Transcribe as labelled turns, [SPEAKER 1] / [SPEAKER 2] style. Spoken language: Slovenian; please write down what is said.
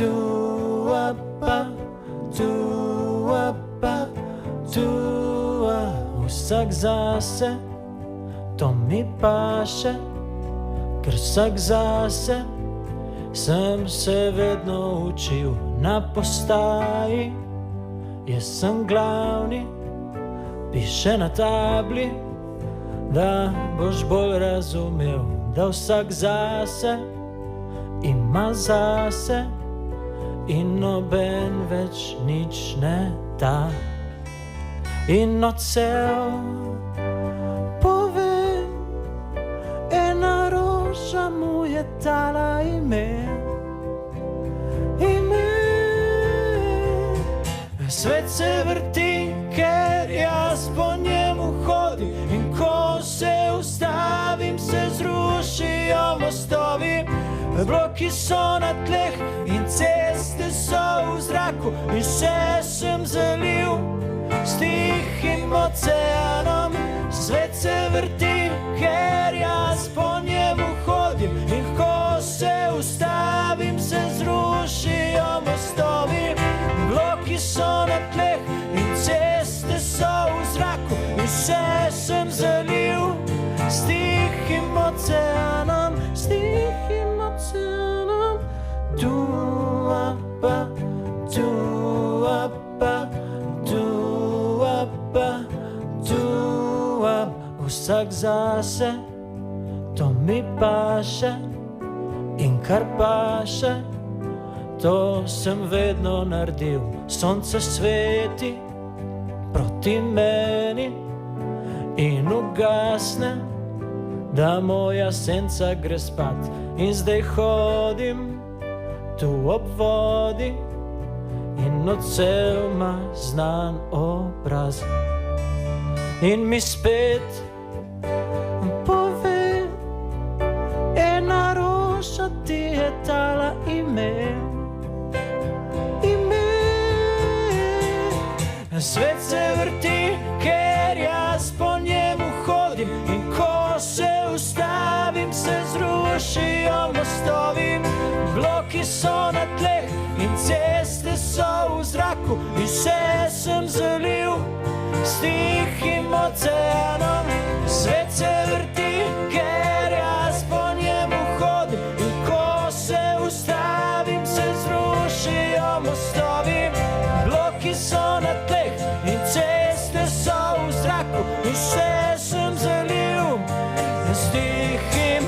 [SPEAKER 1] Dua-pa, dua-pa, dua. Vsak zase, to mi paše, ker vsak zase sem se vedno učil na postaji. Jaz sem glavni, piše na tabli, da boš bolj razumel, da vsak zase ima zase in noben več nič ne da. In odsev pove, ena roža mu je dala ime. Svet se vrti, ker jaz po njemu hodim, in ko se ustavim, se zrušijo mostovi. Bloki so na tleh in ceste so v zraku, in še sem zalil s tihim oceanom. Svet se vrti, ker jaz po njemu hodim, in ko se ustavim, se zrušijo mostovi. Bloki so na tleh in ceste so v zraku, in še sem zalil s tihim oceanom, s tihim oceanom. Dua-pa, dua-pa, dua-pa, dua. Vsak zase, to mi paše, in kar paše, to sem vedno naredil. Sonce sveti proti meni in ugasne, da moja senca gre spat. In zdaj hodim tu ob vodi in odsev ima znan obraz. In mi spet pove, ena roža ti je dala ime. Svet se vrti, ker jaz po njemu hodim, in ko se ustavim, se zrušijo mostovi. Bloki so na tleh in ceste so v zraku, in še sem zalil s tihim oceanom. Svet se vrti, ker jaz po njemu hodim, in ko se ustavim, se zrušijo mostovi. Bloki so na tleh in ceste so v zraku, in še sem zalil s tihim